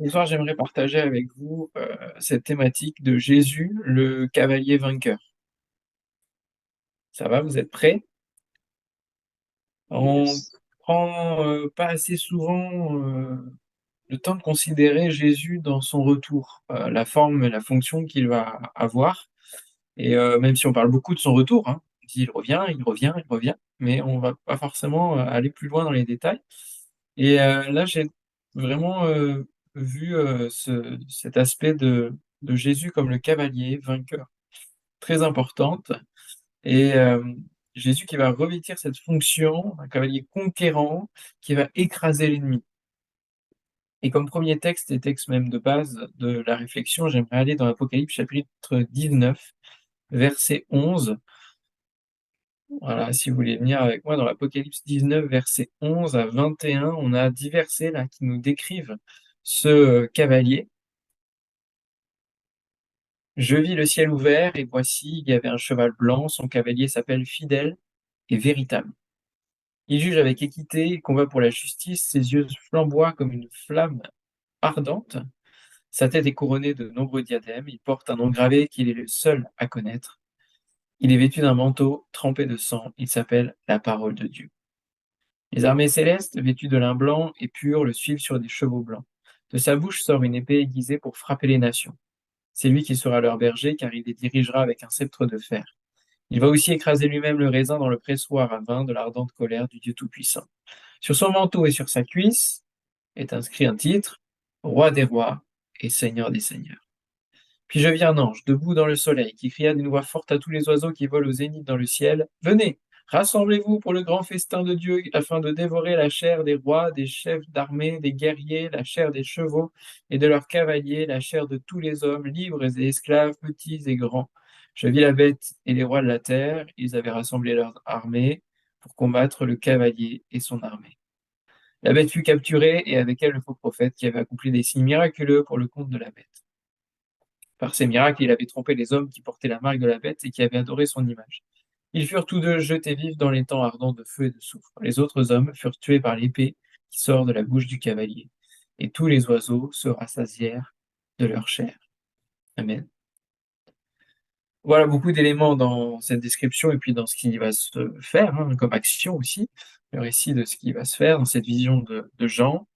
Ce soir, j'aimerais partager avec vous, cette thématique de Jésus, le cavalier vainqueur. Ça va, vous êtes prêts? On Yes. prend, pas assez souvent, le temps de considérer Jésus dans son retour, la forme et la fonction qu'il va avoir et même si on parle beaucoup de son retour, hein, on dit: «Il revient, il revient, il revient», mais on va pas forcément, aller plus loin dans les détails et là, j'ai vraiment, vu, cet aspect de Jésus comme le cavalier vainqueur. Très importante et Jésus qui va revêtir cette fonction, un cavalier conquérant qui va écraser l'ennemi et comme premier texte et texte même de base de la réflexion, j'aimerais aller dans l'Apocalypse chapitre 19, verset 11. Voilà, si vous voulez venir avec moi dans l'Apocalypse 19, verset 11 à 21, on a 10 versets là qui nous décrivent ce, cavalier. «Je vis le ciel ouvert et voici, il y avait un cheval blanc, son cavalier s'appelle Fidèle et Véritable. Il juge avec équité, il combat pour la justice, ses yeux flamboient comme une flamme ardente, sa tête est couronnée de nombreux diadèmes, il porte un nom gravé qu'il est le seul à connaître. Il est vêtu d'un manteau trempé de sang, il s'appelle la parole de Dieu. Les armées célestes, vêtues de lin blanc et pur, le suivent sur des chevaux blancs. De sa bouche sort une épée aiguisée pour frapper les nations. C'est lui qui sera leur berger, car il les dirigera avec un sceptre de fer. Il va aussi écraser lui-même le raisin dans le pressoir à vin de l'ardente colère du Dieu Tout-Puissant. Sur son manteau et sur sa cuisse est inscrit un titre, Roi des rois et Seigneur des seigneurs. Puis je vis un ange, debout dans le soleil, qui cria d'une voix forte à tous les oiseaux qui volent au zénith dans le ciel, venez, rassemblez-vous pour le grand festin de Dieu, afin de dévorer la chair des rois, des chefs d'armée, des guerriers, la chair des chevaux et de leurs cavaliers, la chair de tous les hommes, libres et esclaves, petits et grands. Je vis la bête et les rois de la terre, ils avaient rassemblé leurs armées pour combattre le cavalier et son armée. La bête fut capturée, et avec elle le faux prophète qui avait accompli des signes miraculeux pour le compte de la bête. Par ces miracles, il avait trompé les hommes qui portaient la marque de la bête et qui avaient adoré son image. Ils furent tous deux jetés vifs dans les temps ardents de feu et de soufre. Les autres hommes furent tués par l'épée qui sort de la bouche du cavalier. Et tous les oiseaux se rassasièrent de leur chair. Amen. Voilà beaucoup d'éléments dans cette description et puis dans ce qui va se faire, hein, comme action aussi, le récit de ce qui va se faire dans cette vision de Jean,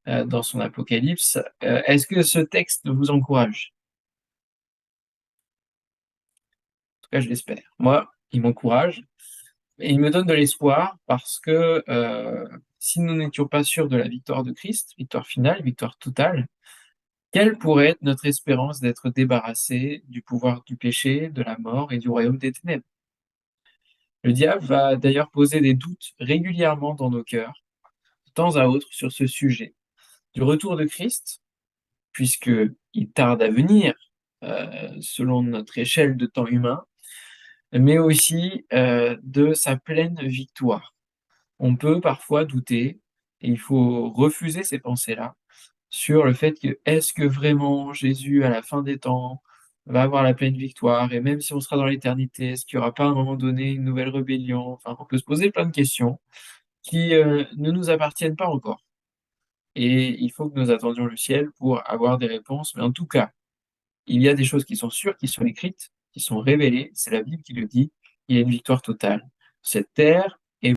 dans son Apocalypse. Est-ce que ce texte vous encourage? En tout cas, je l'espère. Moi, il m'encourage et il me donne de l'espoir parce que, si nous n'étions pas sûrs de la victoire de Christ, victoire finale, victoire totale, quelle pourrait être notre espérance d'être débarrassés du pouvoir du péché, de la mort et du royaume des ténèbres? Le diable va d'ailleurs poser des doutes régulièrement dans nos cœurs, de temps à autre, sur ce sujet, du retour de Christ, puisqu'il tarde à venir, selon notre échelle de temps humain, mais aussi, de sa pleine victoire. On peut parfois douter et il faut refuser ces pensées-là sur le fait que, est-ce que vraiment Jésus, à la fin des temps, va avoir la pleine victoire? Et même si on sera dans l'éternité, est-ce qu'il y aura pas à un moment donné une nouvelle rébellion? Enfin, on peut se poser plein de questions qui, ne nous appartiennent pas encore et il faut que nous attendions le ciel pour avoir des réponses. Mais en tout cas, il y a des choses qui sont sûres, qui sont écrites, qui sont révélées, c'est la Bible qui le dit, il y a une victoire totale. Cette terre est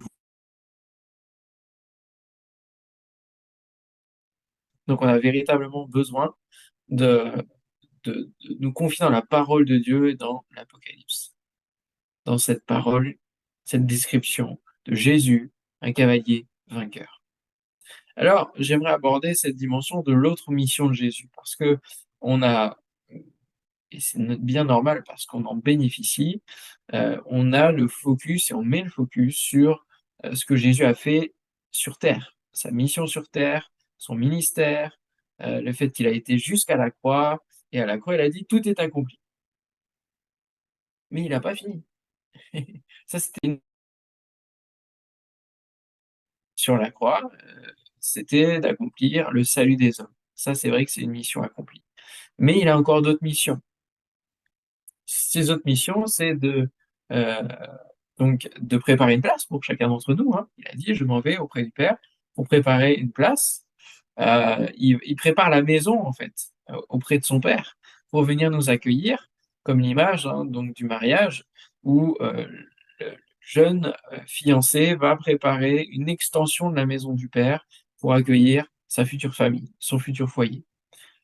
donc on a véritablement besoin de de nous confier dans la parole de Dieu et dans l'Apocalypse. Dans cette parole, cette description de Jésus, un cavalier vainqueur. Alors, j'aimerais aborder cette dimension de l'autre mission de Jésus parce que on a et c'est bien normal parce qu'on en bénéficie, on a le focus et on met le focus sur, ce que Jésus a fait sur terre. Sa mission sur terre, son ministère, le fait qu'il a été jusqu'à la croix et à la croix, il a dit: «Tout est accompli». Mais il n'a pas fini. Ça, c'était une sur la croix, c'était d'accomplir le salut des hommes. Ça, c'est vrai que c'est une mission accomplie. Mais il a encore d'autres missions. Ces autres missions, c'est heu, donc de préparer une place pour chacun d'entre nous, hein. Il a dit: «Je m'en vais auprès du Père pour préparer une place». il prépare la maison, en fait, auprès de son père, pour venir nous accueillir, comme l'image, hein, donc du mariage où, le jeune, fiancé va préparer une extension de la maison du père pour accueillir sa future famille, son futur foyer.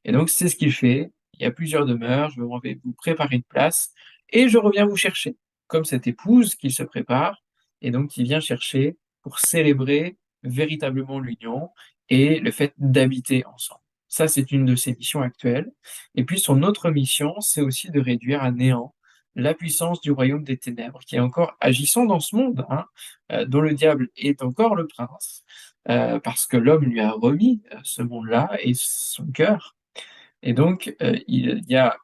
Et donc c'est ce qu'il fait. Il y a plusieurs demeures, je m'en vais vous préparer une place et je reviens vous chercher. Comme cette épouse qui se prépare et donc qui vient chercher pour célébrer véritablement l'union et le fait d'habiter ensemble. Ça, c'est une de ses missions actuelles. Et puis son autre mission, c'est aussi de réduire à néant la puissance du royaume des ténèbres, qui est encore agissant dans ce monde, hein, dont le diable est encore le prince, parce que l'homme lui a remis, ce monde-là et son cœur. Et donc, il y a,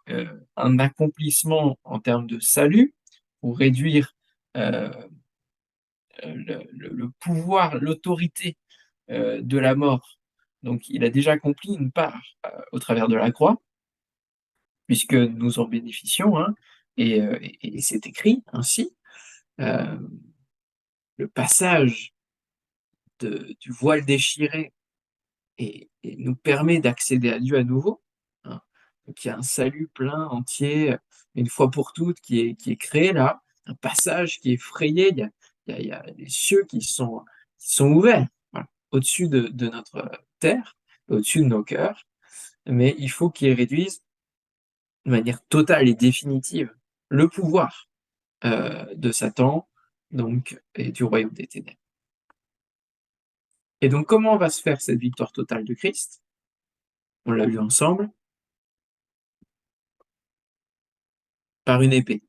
un accomplissement en termes de salut pour réduire, heu le pouvoir, l'autorité, de la mort. Donc il a déjà accompli une part, au travers de la croix, puisque nous en bénéficions, hein, et c'est écrit ainsi. Heu, le passage du voile déchiré et nous permet d'accéder à Dieu à nouveau, hein. Donc il y a un salut plein, entier, une fois pour toutes qui est créé là, un passage qui est frayé, il y a les cieux qui sont ouverts, voilà, au-dessus de notre terre, au-dessus de nos cœurs, mais il faut qu'il réduise de manière totale et définitive le pouvoir, de Satan, donc et du royaume des ténèbres. Et donc comment va se faire cette victoire totale de Christ? On l'a vu ensemble, par une épée.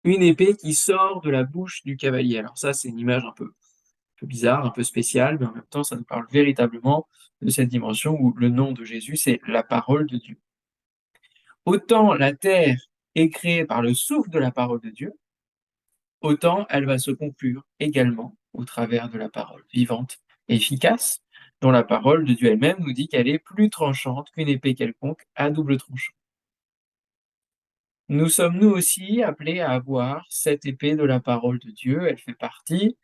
Une épée qui sort de la bouche du cavalier. Alors ça, c'est une image un peu bizarre, un peu spéciale, mais en même temps, ça nous parle véritablement de cette dimension où le nom de Jésus, c'est la parole de Dieu. Autant la terre est créée par le souffle de la parole de Dieu, autant elle va se conclure également au travers de la parole vivante et efficace, dont la parole de Dieu elle-même nous dit qu'elle est plus tranchante qu'une épée quelconque à double tranchant. Nous sommes nous aussi appelés à avoir cette épée de la parole de Dieu, elle fait partie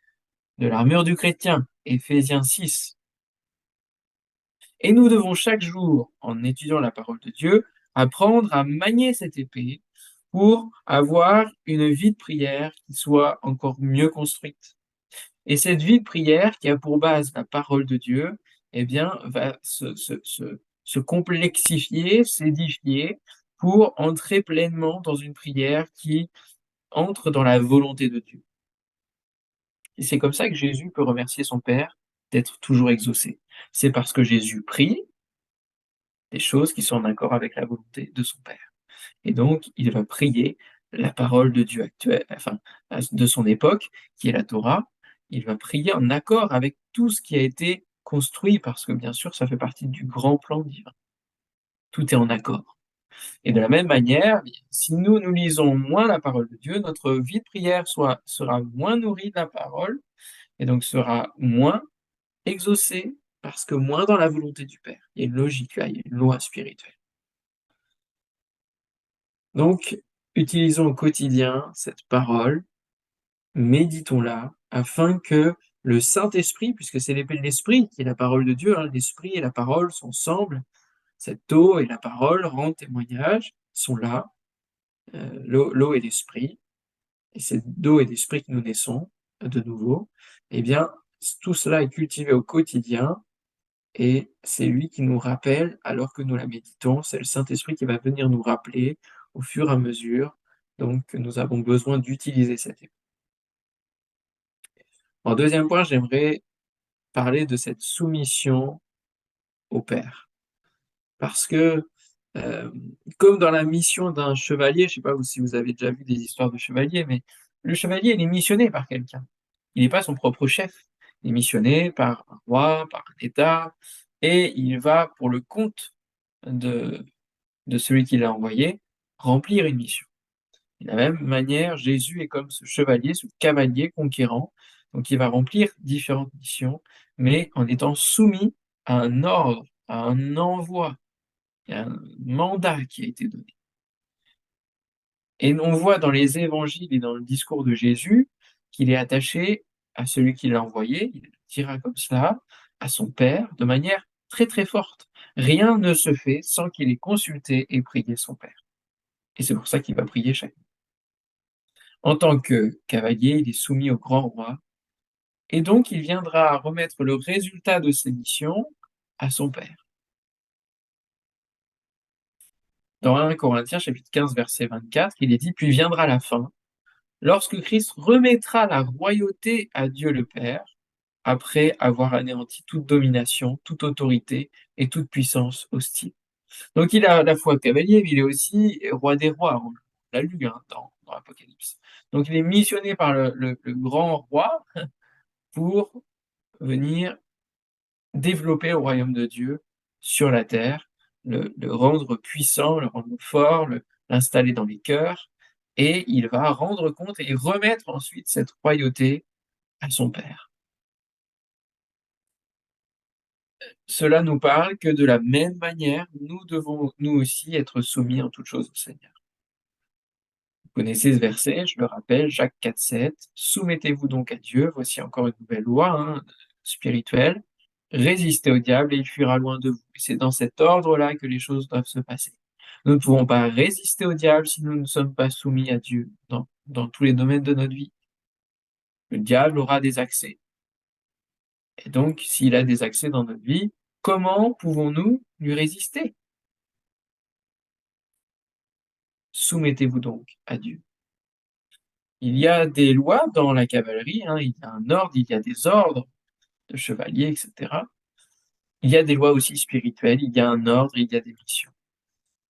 de l'armure du chrétien, Éphésiens 6. Et nous devons chaque jour, en étudiant la parole de Dieu, apprendre à manier cette épée pour avoir une vie de prière qui soit encore mieux construite. Et cette vie de prière qui a pour base la parole de Dieu, eh bien, va se complexifier, s'édifier pour entrer pleinement dans une prière qui entre dans la volonté de Dieu. Et c'est comme ça que Jésus peut remercier son Père d'être toujours exaucé. C'est parce que Jésus prie des choses qui sont en accord avec la volonté de son Père. Et donc, il va prier la parole de Dieu actuelle, enfin, de son époque, qui est la Torah. Il va prier en accord avec tout ce qui a été construit, parce que bien sûr, ça fait partie du grand plan divin. Tout est en accord. Et de la même manière, si nous, nous lisons moins la parole de Dieu, notre vie de prière sera moins nourrie de la parole, et donc sera moins exaucée, parce que moins dans la volonté du Père. Il y a une logique là, il y a une loi spirituelle. Donc, utilisons au quotidien cette parole, méditons-la, afin que le Saint-Esprit, puisque c'est l'épée de l'Esprit qui est la parole de Dieu, hein, l'Esprit et la parole sont ensemble, cette eau et la parole rendent témoignage, sont là, l'eau et l'Esprit, et c'est d'eau et d'Esprit que nous naissons de nouveau, eh bien, tout cela est cultivé au quotidien, et c'est lui qui nous rappelle alors que nous la méditons, c'est le Saint-Esprit qui va venir nous rappeler au fur et à mesure, donc que nous avons besoin d'utiliser cette épée. En deuxième point, j'aimerais parler de cette soumission au Père. Parce que, comme dans la mission d'un chevalier, je sais pas si vous avez déjà vu des histoires de chevaliers, mais le chevalier, il est missionné par quelqu'un. Il n'est pas son propre chef. Il est missionné par un roi, par un État, et il va, pour le compte de celui qui l'a envoyé, remplir une mission. De la même manière, Jésus est comme ce chevalier, ce cavalier conquérant, donc il va remplir différentes missions, mais en étant soumis à un ordre, à un envoi, à un mandat qui a été donné. Et on voit dans les évangiles et dans le discours de Jésus qu'il est attaché à celui qui l'a envoyé, il le dira comme cela, à son Père, de manière très très forte. Rien ne se fait sans qu'il ait consulté et prié son père. Et c'est pour ça qu'il va prier chaque nuit. En tant que cavalier, il est soumis au grand roi, et donc il viendra remettre le résultat de ses missions à son père. Dans 1 Corinthiens chapitre 15 verset 24, il est dit: «Puis viendra la fin, lorsque Christ remettra la royauté à Dieu le Père, après avoir anéanti toute domination, toute autorité et toute puissance hostile.» Donc il est à la fois cavalier, mais il est aussi roi des rois. On l'a lu, hein, dans l'Apocalypse. Donc il est missionné par le grand roi pour venir développer le royaume de Dieu sur la terre, le rendre puissant, le rendre fort, l'installer dans les cœurs, et il va rendre compte et remettre ensuite cette royauté à son Père. Cela nous parle que de la même manière, nous devons nous aussi être soumis en toutes choses au Seigneur. Vous connaissez ce verset, je le rappelle, Jacques 4,7. Soumettez-vous donc à Dieu, voici encore une nouvelle loi, hein, spirituelle. Résistez au diable et il fuira loin de vous. Et c'est dans cet ordre-là que les choses doivent se passer. Nous ne pouvons pas résister au diable si nous ne sommes pas soumis à Dieu dans tous les domaines de notre vie. Le diable aura des accès. Et donc, s'il a des accès dans notre vie, comment pouvons-nous lui résister? Soumettez-vous donc à Dieu. Il y a des lois dans la cavalerie, hein, il y a un ordre, il y a des ordres de chevaliers, etc. Il y a des lois aussi spirituelles, il y a un ordre, il y a des missions.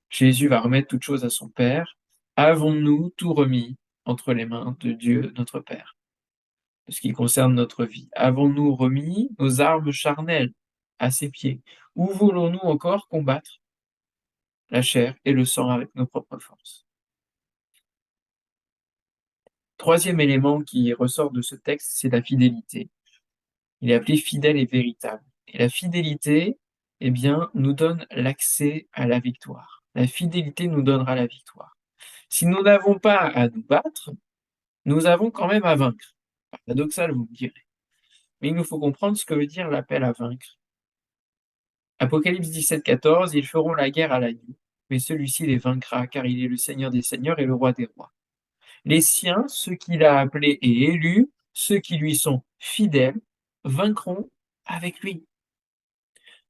Jésus va remettre toutes choses à son Père. Avons-nous tout remis entre les mains de Dieu, notre Père, de ce qui concerne notre vie? Avons-nous remis nos armes charnelles à ses pieds? Ou voulons-nous encore combattre la chair et le sang avec nos propres forces? Troisième élément qui ressort de ce texte, c'est la fidélité. Il est appelé fidèle et véritable. Et la fidélité, eh bien, nous donne l'accès à la victoire. La fidélité nous donnera la victoire. Si nous n'avons pas à nous battre, nous avons quand même à vaincre. Paradoxal, vous me direz. Mais il nous faut comprendre ce que veut dire l'appel à vaincre. Apocalypse 17,14, ils feront la guerre à l'agneau, mais celui-ci les vaincra, car il est le Seigneur des seigneurs et le roi des rois. Les siens, ceux qu'il a appelés et élus, ceux qui lui sont fidèles, vaincront avec lui.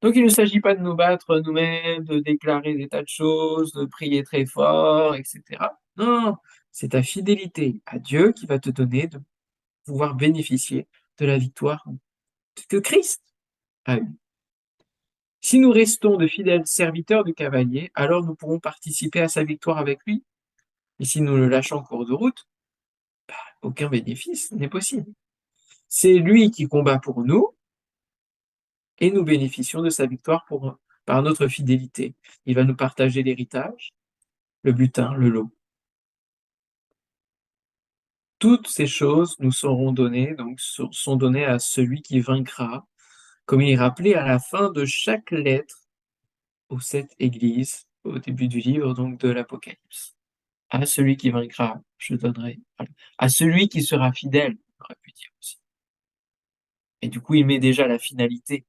Donc il ne s'agit pas de nous battre nous-mêmes, de déclarer des tas de choses, de prier très fort, etc. Non, c'est ta fidélité à Dieu qui va te donner de pouvoir bénéficier de la victoire que Christ a eue. Si nous restons de fidèles serviteurs du cavalier, alors nous pourrons participer à sa victoire avec lui. Et si nous le lâchons en cours de route, aucun bénéfice n'est possible. C'est lui qui combat pour nous, et nous bénéficions de sa victoire par notre fidélité. Il va nous partager l'héritage, le butin, le lot. Toutes ces choses nous seront données, donc sont données à celui qui vaincra, comme il est rappelé à la fin de chaque lettre aux 7 églises, au début du livre donc de l'Apocalypse. À celui qui vaincra, je donnerai. Voilà. À celui qui sera fidèle, on aurait pu dire aussi. Et du coup, il met déjà la finalité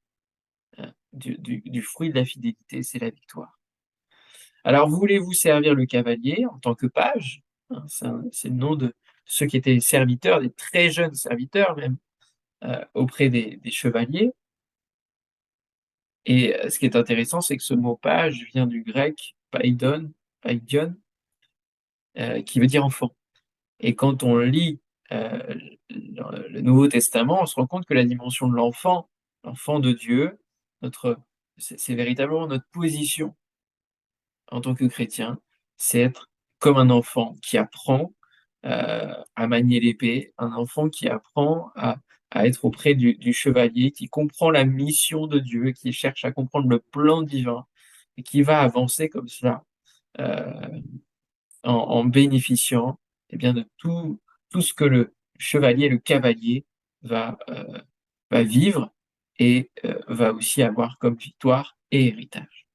du fruit de la fidélité, c'est la victoire. Alors, voulez-vous servir le cavalier en tant que page? Hein, c'est le nom de ceux qui étaient serviteurs, des très jeunes serviteurs même, auprès des chevaliers. Et ce qui est intéressant, c'est que ce mot page vient du grec paidion, qui veut dire enfant. Et quand on lit le Nouveau Testament, on se rend compte que la dimension de l'enfant, l'enfant de Dieu, c'est véritablement notre position en tant que chrétien, c'est être comme un enfant qui apprend à manier l'épée, un enfant qui apprend à être auprès du chevalier, qui comprend la mission de Dieu, qui cherche à comprendre le plan divin et qui va avancer comme cela euh, en bénéficiant eh bien, de tout ce que le chevalier, le cavalier va vivre et va aussi avoir comme victoire et héritage.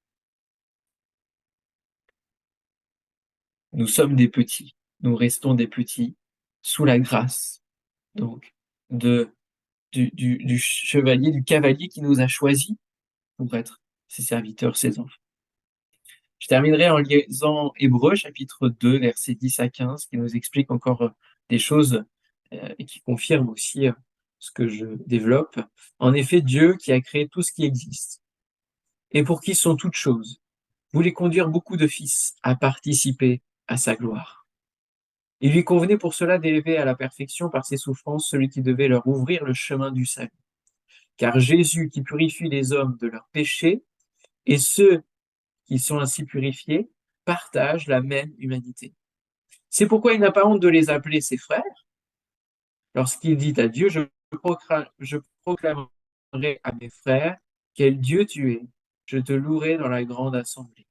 Nous sommes des petits, nous restons des petits sous la grâce donc de, du chevalier, du cavalier qui nous a choisis pour être ses serviteurs, ses enfants. Je terminerai en lisant Hébreux chapitre 2, versets 10 à 15, qui nous explique encore des choses et qui confirme aussi ce que je développe. En effet, Dieu qui a créé tout ce qui existe et pour qui sont toutes choses, voulait conduire beaucoup de fils à participer à sa gloire. Il lui convenait pour cela d'élever à la perfection par ses souffrances celui qui devait leur ouvrir le chemin du salut. Car Jésus qui purifie les hommes de leurs péchés et ceux qui sont ainsi purifiés partagent la même humanité. C'est pourquoi il n'a pas honte de les appeler ses frères. Lorsqu'il dit à Dieu, je proclamerai à mes frères, quel Dieu tu es. Je te louerai dans la grande assemblée.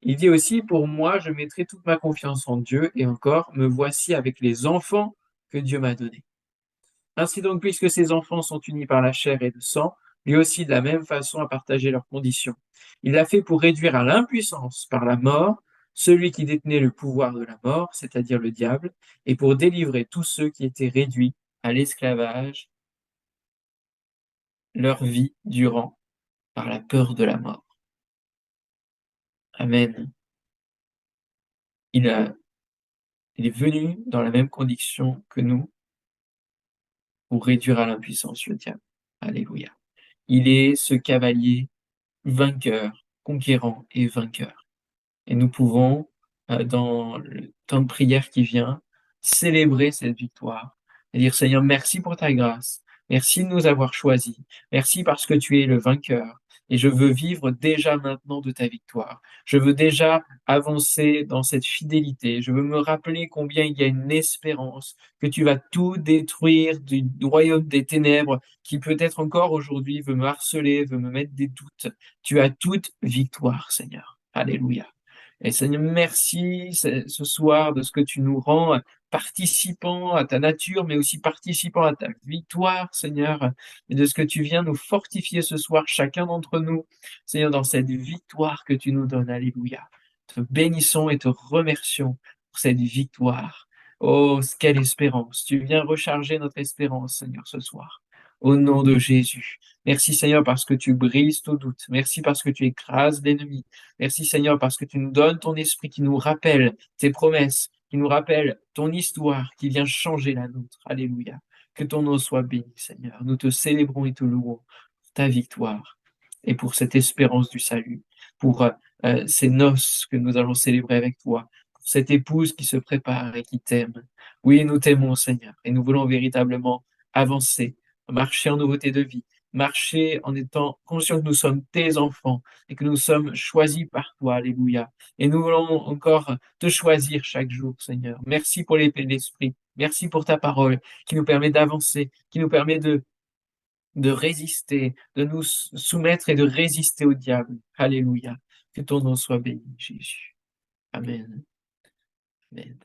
Il dit aussi, pour moi, je mettrai toute ma confiance en Dieu, et encore, me voici avec les enfants que Dieu m'a donnés. Ainsi donc, puisque ces enfants sont unis par la chair et le sang, lui aussi de la même façon a partagé leurs conditions. Il l'a fait pour réduire à l'impuissance par la mort celui qui détenait le pouvoir de la mort, c'est-à-dire le diable, et pour délivrer tous ceux qui étaient réduits à l'esclavage, leur vie durant par la peur de la mort. Amen. Il est venu dans la même condition que nous pour réduire à l'impuissance le diable. Alléluia. Il est ce cavalier vainqueur, conquérant et vainqueur. Et nous pouvons, dans le temps de prière qui vient, célébrer cette victoire et dire Seigneur, merci pour ta grâce, merci de nous avoir choisis, merci parce que tu es le vainqueur. Et je veux vivre déjà maintenant de ta victoire. Je veux déjà avancer dans cette fidélité. Je veux me rappeler combien il y a une espérance, que tu vas tout détruire du royaume des ténèbres qui peut-être encore aujourd'hui veut me harceler, veut me mettre des doutes. Tu as toute victoire, Seigneur. Alléluia. Et Seigneur, merci ce soir de ce que tu nous rends participants à ta nature, mais aussi participants à ta victoire, Seigneur, et de ce que tu viens nous fortifier ce soir, chacun d'entre nous, Seigneur, dans cette victoire que tu nous donnes. Alléluia. Te bénissons et te remercions pour cette victoire. Oh, quelle espérance. Tu viens recharger notre espérance, Seigneur, ce soir. Au nom de Jésus. Merci, Seigneur, parce que tu brises tout doute. Merci parce que tu écrases l'ennemi. Merci Seigneur parce que tu nous donnes ton esprit qui nous rappelle tes promesses, qui nous rappelle ton histoire qui vient changer la nôtre. Alléluia. Que ton nom soit béni Seigneur. Nous te célébrons et te louons pour ta victoire et pour cette espérance du salut, pour ces noces que nous allons célébrer avec toi, pour cette épouse qui se prépare et qui t'aime. Oui, nous t'aimons Seigneur et nous voulons véritablement avancer, marcher en nouveauté de vie, marcher en étant conscients que nous sommes tes enfants et que nous sommes choisis par toi. Alléluia. Et nous voulons encore te choisir chaque jour, Seigneur. Merci pour l'épée de l'Esprit. Merci pour ta parole qui nous permet d'avancer, qui nous permet de résister, de nous soumettre et de résister au diable. Alléluia. Que ton nom soit béni, Jésus. Amen. Amen.